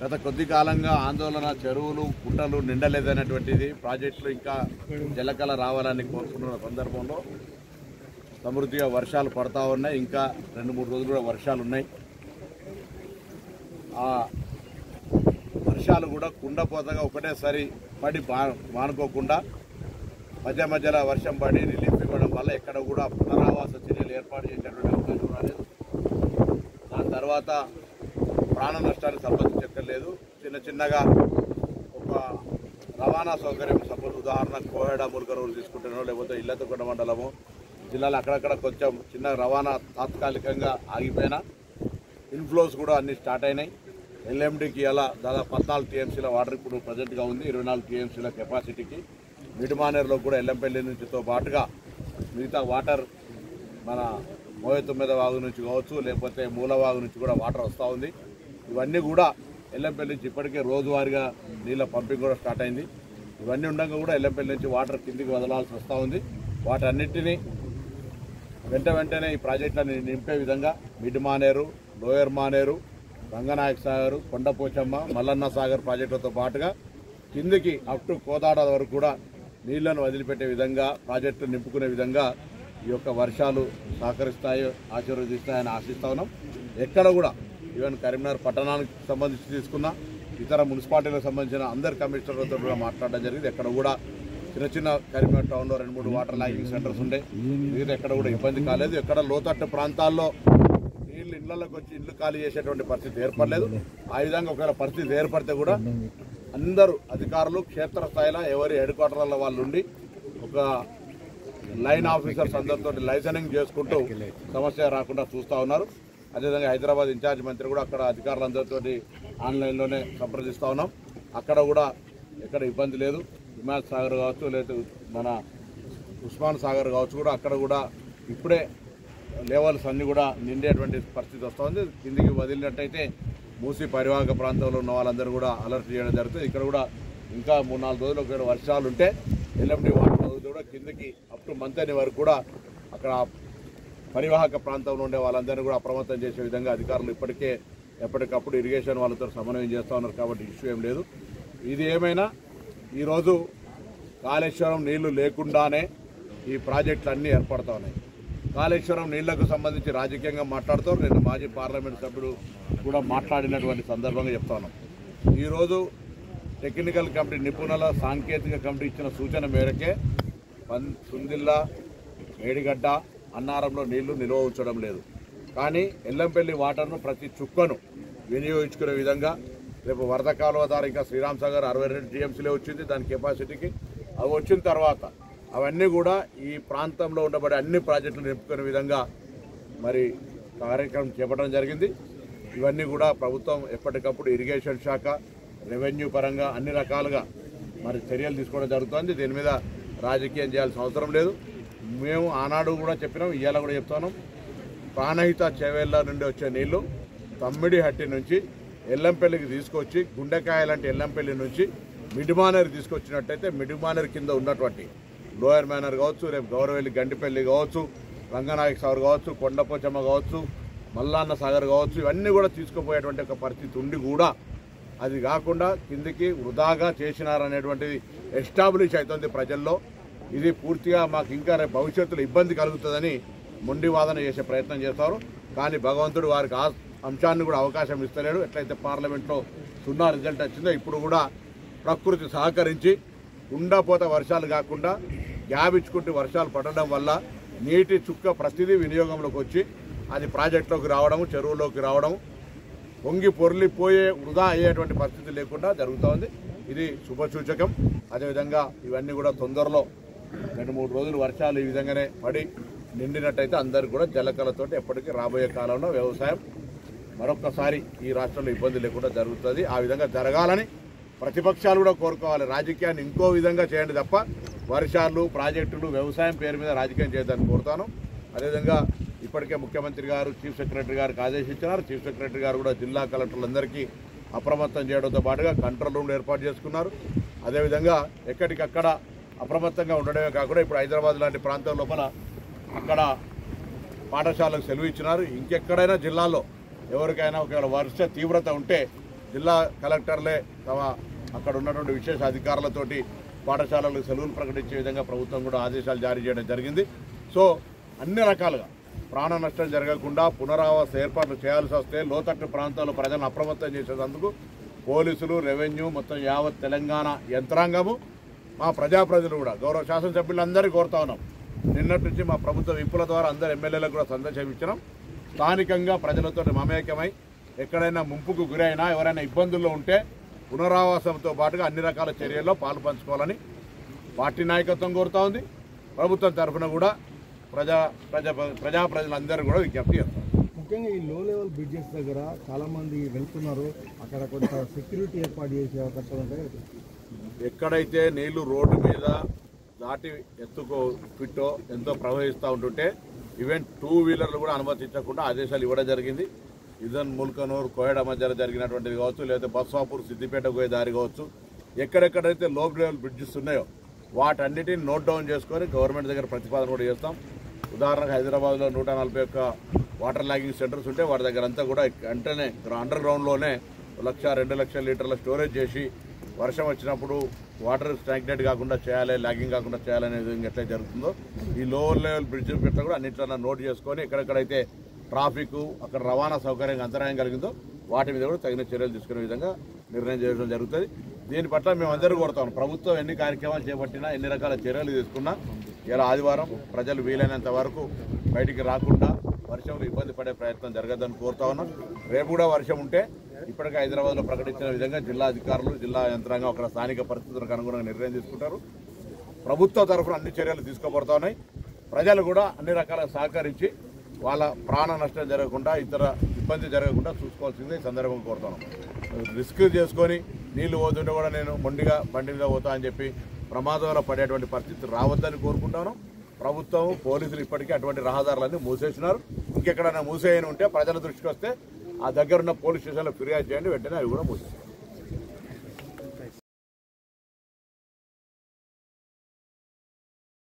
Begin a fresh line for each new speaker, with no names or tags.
గత కొద్ది కాలంగా ఆందోళన, చెరువులు కుంటలు నిండలేదనేటువంటిది, ప్రాజెక్టులు ఇంకా జలకళ రావాలని కోరుకుంటున్న సందర్భంలో సమృద్ధిగా వర్షాలు పడతా ఉన్నాయి. ఇంకా 2-3 రోజులు కూడా వర్షాలు ఉన్నాయి. ఆ వర్షాలు కూడా కుండపోతగా ఒకటేసారి పడి మానుకోకుండా మధ్య మధ్యలో వర్షం పడి రిలీఫ్ ఇవ్వడం వల్ల ఎక్కడ కూడా పునరావాస చర్యలు ఏర్పాటు చేసేటువంటి అవకాశం రాలేదు. దాని తర్వాత ప్రాణ నష్టానికి సంబంధించక్కర్లేదు. చిన్నగా ఒక రవాణా సౌకర్యం, సపోజ్ ఉదాహరణ కోహెడ మురుగనూరు తీసుకుంటున్నారో, లేకపోతే ఇల్లతకొండ మండలము జిల్లాలో అక్కడక్కడ కొంచెం చిన్న రవాణా తాత్కాలికంగా ఆగిపోయినా ఇన్ఫ్లోస్ కూడా అన్ని స్టార్ట్ అయినాయి. ఎల్ఎండికి అలా దాదాపు 14 టీఎంసీల వాటర్ ఇప్పుడు ప్రజెంట్గా ఉంది. 24 టీఎంసీల కెపాసిటీకి మిడిమానేరులో కూడా ఎల్లంపల్లి నుంచితో పాటుగా మిగతా వాటర్ మన మోయతుమ్మెద వాగు నుంచి కావచ్చు, లేకపోతే మూలవాగు నుంచి కూడా వాటర్ వస్తూ ఉంది. ఇవన్నీ కూడా ఎల్లంపల్లి నుంచి ఇప్పటికే రోజువారీగా నీళ్ళ పంపింగ్ కూడా స్టార్ట్ అయింది. ఇవన్నీ ఉండగా కూడా ఎల్లంపల్లి నుంచి వాటర్ కిందికి వదలాల్సి వస్తూ ఉంది. వాటన్నిటినీ వెంటనే ఈ ప్రాజెక్టులను నింపే విధంగా మిడ్ మానేరు, లోయర్ మానేరు, రంగనాయక సాగర్, కొండపోచమ్మ, మల్లన్న సాగర్ ప్రాజెక్టులతో పాటుగా కిందికి అప్ టు కోదాడ వరకు కూడా నీళ్లను వదిలిపెట్టే విధంగా, ప్రాజెక్టులు నింపుకునే విధంగా ఈ యొక్క వర్షాలు సహకరిస్తాయి, ఆశీర్వదిస్తాయని ఆశిస్తా ఉన్నాం. ఎక్కడ కూడా ఈవెన్ కరీంనగర్ పట్టణానికి సంబంధించి తీసుకున్న ఇతర మున్సిపాలిటీలకు సంబంధించిన అందరి కమిషనర్లతో కూడా మాట్లాడడం జరిగింది. ఎక్కడ కూడా చిన్న కరీంనగర్ టౌన్లో 2-3 వాటర్ లాగింగ్ సెంటర్స్ ఉండే, మిగతా ఎక్కడ కూడా ఇబ్బంది కాలేదు. ఎక్కడ లోతట్టు ప్రాంతాల్లో నీళ్లు ఇళ్లలోకి వచ్చి ఇల్లు ఖాళీ చేసేటువంటి పరిస్థితి ఏర్పడలేదు. ఆ విధంగా ఒకవేళ పరిస్థితి ఏర్పడితే కూడా అందరూ అధికారులు క్షేత్రస్థాయిలో ఎవరి హెడ్ క్వార్టర్ల వాళ్ళు ఉండి ఒక లైన్ ఆఫీసర్స్ అందరితో లైసెనింగ్ చేసుకుంటూ సమస్య రాకుండా చూస్తూ ఉన్నారు. అదేవిధంగా హైదరాబాద్ ఇన్ఛార్జ్ మంత్రి కూడా అక్కడ అధికారులందరితో ఆన్లైన్లోనే సంప్రదిస్తూ ఉన్నాం. అక్కడ కూడా ఎక్కడ ఇబ్బంది లేదు. హిమాయత్ సాగర్ కావచ్చు, లేదా మన ఉస్మాన్ సాగర్ కావచ్చు, కూడా అక్కడ కూడా ఇప్పుడే లెవెల్స్ అన్నీ కూడా నిండేటువంటి పరిస్థితి వస్తుంది. కిందికి వదిలినట్టయితే మూసీ పరివాహక ప్రాంతంలో ఉన్న వాళ్ళందరూ కూడా అలర్ట్ చేయడం జరుగుతుంది. ఇక్కడ కూడా ఇంకా 3-4 రోజులు ఒకవేళ వర్షాలు ఉంటే ఎల్ఎండి వాటర్ కూడా కిందికి అప్ టు మంతని వరకు కూడా అక్కడ పరివాహక ప్రాంతంలో ఉండే వాళ్ళందరినీ కూడా అప్రమత్తం చేసే విధంగా అధికారులు ఇప్పటికే ఎప్పటికప్పుడు ఇరిగేషన్ వాళ్ళతో సమన్వయం చేస్తూ ఉన్నారు. కాబట్టి ఇష్యూ ఏం లేదు. ఇది ఏమైనా ఈరోజు కాళేశ్వరం నీళ్లు లేకుండానే ఈ ప్రాజెక్టులు అన్నీ ఏర్పడుతూ ఉన్నాయి. కాళేశ్వరం నీళ్లకు సంబంధించి రాజకీయంగా మాట్లాడుతూ నేను మాజీ పార్లమెంట్ సభ్యుడు కూడా మాట్లాడినటువంటి సందర్భంగా చెప్తా ఉన్నాం. ఈరోజు టెక్నికల్ కమిటీ, నిపుణుల సాంకేతిక కమిటీ ఇచ్చిన సూచన మేరకే సుందిల్లా, మేడిగడ్డ, అన్నారంలో నీళ్లు నిల్వ ఉంచడం లేదు. కానీ ఎల్లంపల్లి వాటర్ను ప్రతి చుక్కను వినియోగించుకునే విధంగా రేపు వరద కాలువ ద్వారా ఇంకా శ్రీరామ్ సాగర్ 62 టీఎంసీలే వచ్చింది దాని కెపాసిటీకి. అవి వచ్చిన తర్వాత అవన్నీ కూడా ఈ ప్రాంతంలో ఉండబడే అన్ని ప్రాజెక్టులు నింపుకునే విధంగా మరి కార్యక్రమం చేపట్టడం జరిగింది. ఇవన్నీ కూడా ప్రభుత్వం ఎప్పటికప్పుడు ఇరిగేషన్ శాఖ, రెవెన్యూ పరంగా అన్ని రకాలుగా మరి చర్యలు తీసుకోవడం జరుగుతుంది. దీని మీద రాజకీయం చేయాల్సిన అవసరం లేదు. మేము ఆనాడు కూడా చెప్పినాం, ఇవాళ కూడా చెప్తున్నాం. ప్రాణహిత చెవేళ్ళ నుండి వచ్చే నీళ్లు తమ్మిడిహట్టి నుంచి ఎల్లంపల్లికి తీసుకొచ్చి, గుండెకాయ లాంటి ఎల్లంపల్లి నుంచి మిడిమానేరు తీసుకొచ్చినట్టయితే మిడిమానేరు కింద ఉన్నటువంటి లోయర్ మేనర్ కావచ్చు, రేపు గౌరవెల్లి గంటిపల్లి కావచ్చు, రంగనాయక సాగర్ కావచ్చు, కొండపోచమ్మ కావచ్చు, మల్లన్న సాగర్ కావచ్చు, ఇవన్నీ కూడా తీసుకుపోయేటువంటి ఒక పరిస్థితి ఉండి కూడా అది కాకుండా కిందికి వృధాగా చేసినారనేటువంటిది ఎస్టాబ్లిష్ అవుతుంది ప్రజల్లో. ఇది పూర్తిగా మాకు ఇంకా రేపు భవిష్యత్తులో ఇబ్బంది కలుగుతుందని మొండి వాదన చేసే ప్రయత్నం చేస్తారు. కానీ భగవంతుడు వారికి ఆ అంశాన్ని కూడా అవకాశం ఇస్తలేడు. ఎట్లయితే పార్లమెంట్లో 0 రిజల్ట్ వచ్చిందో ఇప్పుడు కూడా ప్రకృతి సహకరించి ఉండాపోత వర్షాలు కాకుండా గ్యాప్ ఇచ్చుకుంటూ వర్షాలు పడడం వల్ల నీటి చుక్క ప్రతిదీ వినియోగంలోకి వచ్చి అది ప్రాజెక్టులోకి రావడము, చెరువులోకి రావడము, పొంగి పొర్లిపోయే వృధా అయ్యేటువంటి పరిస్థితి లేకుండా జరుగుతోంది. ఇది శుభసూచకం. అదేవిధంగా ఇవన్నీ కూడా తొందరలో 2-3 రోజులు వర్షాలు ఈ విధంగానే పడి నిండినట్టయితే అందరికీ కూడా జలకళతో ఎప్పటికీ రాబోయే కాలంలో వ్యవసాయం మరొకసారి ఈ రాష్ట్రంలో ఇబ్బంది లేకుండా జరుగుతుంది. ఆ విధంగా జరగాలని ప్రతిపక్షాలు కూడా కోరుకోవాలి. రాజకీయాన్ని ఇంకో విధంగా చేయండి తప్ప వర్షాలు, ప్రాజెక్టులు, వ్యవసాయం పేరు మీద రాజకీయం చేయడానికి కోరుతాను. అదేవిధంగా ఇప్పటికే ముఖ్యమంత్రి గారు చీఫ్ సెక్రటరీ గారికి ఆదేశించినారు. చీఫ్ సెక్రటరీ గారు కూడా జిల్లా కలెక్టర్లందరికీ అప్రమత్తం చేయడంతో పాటుగా కంట్రోల్ రూమ్ ఏర్పాటు చేసుకున్నారు. అదేవిధంగా ఎక్కడికక్కడ అప్రమత్తంగా ఉండడమే కాకుండా ఇప్పుడు హైదరాబాద్ లాంటి ప్రాంతం లోపల అక్కడ పాఠశాలకు సెలవు ఇచ్చినారు. ఇంకెక్కడైనా జిల్లాలో ఎవరికైనా ఒకవేళ వర్ష తీవ్రత ఉంటే జిల్లా కలెక్టర్లే తమ అక్కడ ఉన్నటువంటి విశేష అధికారులతోటి పాఠశాలలకు సెలవులు ప్రకటించే విధంగా ప్రభుత్వం కూడా ఆదేశాలు జారీ చేయడం జరిగింది. సో అన్ని రకాలుగా ప్రాణ నష్టం జరగకుండా పునరావాస ఏర్పాట్లు చేయాల్సి వస్తే లోతట్టు ప్రాంతాల్లో ప్రజలను అప్రమత్తం చేసేందుకు పోలీసులు, రెవెన్యూ, మొత్తం యావత్ తెలంగాణ యంత్రాంగము, మా ప్రజాప్రతినిధులు కూడా గౌరవ శాసనసభ్యులందరినీ కోరుతా ఉన్నాం. నిన్నటి నుంచి మా ప్రభుత్వ విప్పుల ద్వారా అందరు ఎమ్మెల్యేలకు కూడా సందేశం ఇచ్చినాం. స్థానికంగా ప్రజలతో మమేకమై ఎక్కడైనా ముంపుకు గురైనా ఎవరైనా ఇబ్బందుల్లో ఉంటే పునరావాసంతో పాటుగా అన్ని రకాల చర్యల్లో పాలు పంచుకోవాలని పార్టీ నాయకత్వం కోరుతా ఉంది. ప్రభుత్వం తరఫున కూడా ప్రజాప్రతినిధులందరూ కూడా విజ్ఞప్తి చేస్తారు.
ముఖ్యంగా ఈ లో లెవెల్ బ్రిడ్జెస్ దగ్గర చాలామంది వెళ్తున్నారు. అక్కడ కొంత సెక్యూరిటీ ఏర్పాటు చేసే అవకాశం ఉంటాయి.
ఎక్కడైతే నీళ్లు రోడ్డు మీద దాటి ఫిట్టో ఎంతో ప్రవహిస్తూ ఉంటుంటే ఈవెన్ 2 వీలర్లు కూడా అనుమతించకుండా ఆదేశాలు ఇవ్వడం జరిగింది. ఇదన్ ముల్కనూరు కోయడ మధ్యలో జరిగినటువంటిది కావచ్చు, లేదా బస్వాపూర్ సిద్దిపేట పోయే దారి కావచ్చు, ఎక్కడెక్కడైతే లో లెవెల్ బ్రిడ్జెస్ ఉన్నాయో వాటన్నిటిని నోట్ డౌన్ చేసుకొని గవర్నమెంట్ దగ్గర ప్రతిపాదన కూడా చేస్తాం. ఉదాహరణకు హైదరాబాద్లో 141 వాటర్ లాగింగ్ సెంటర్స్ ఉంటే వాటి దగ్గర అంతా కూడా వెంటనే అండర్ గ్రౌండ్లోనే 1,00,000-2 లక్షల లీటర్ల స్టోరేజ్ చేసి వర్షం వచ్చినప్పుడు వాటర్ స్టాగ్నేట్ కాకుండా చేయాలి, లాగింగ్ కాకుండా చేయాలనే విధంగా ఎట్లా జరుగుతుందో ఈ లోవర్ లెవెల్ బ్రిడ్జ్ పెట్ట కూడా అన్నింటిలో నోట్ చేసుకొని ఎక్కడెక్కడైతే ట్రాఫిక్ అక్కడ రవాణా సౌకర్యం అంతరాయం కలిగిందో వాటి మీద కూడా తగిన చర్యలు తీసుకునే విధంగా నిర్ణయం చేయడం జరుగుతుంది. దీని పట్ల మేమందరూ కోరుతాం. ప్రభుత్వం ఎన్ని కార్యక్రమాలు చేపట్టినా, ఎన్ని రకాల చర్యలు తీసుకున్నా ఇలా ఆదివారం ప్రజలు వీలైనంత వరకు బయటికి రాకుండా వర్షంలో ఇబ్బంది పడే ప్రయత్నం జరగదని కోరుతా ఉన్నాం. రేపు కూడా వర్షం ఉంటే ఇప్పటికే హైదరాబాద్లో ప్రకటించిన విధంగా జిల్లా అధికారులు, జిల్లా యంత్రాంగం అక్కడ స్థానిక పరిస్థితులకు అనుగుణంగా నిర్ణయం తీసుకుంటారు. ప్రభుత్వ తరఫున అన్ని చర్యలు తీసుకోబడతా ఉన్నాయి. ప్రజలు కూడా అన్ని రకాల సహకరించి వాళ్ళ ప్రాణ నష్టం జరగకుండా, ఇతర ఇబ్బంది జరగకుండా చూసుకోవాల్సిందే ఈ సందర్భంగా కోరుతాను. రిస్క్ చేసుకొని నీళ్లు పోతుంటే కూడా నేను మొండిగా బండి మీద పోతా అని చెప్పి ప్రమాదంలో పడేటువంటి పరిస్థితి రావద్దని కోరుకుంటాను. ప్రభుత్వం, పోలీసులు ఇప్పటికీ అటువంటి రహదారులన్నీ మూసేసినారు. ఇంకెక్కడైనా మూసేయని ఉంటే ప్రజల దృష్టికి వస్తే ఆ దగ్గరున్న పోలీస్ స్టేషన్లో ఫిర్యాదు చేయండి, వెంటనే అవి కూడా మూసేస్తారు.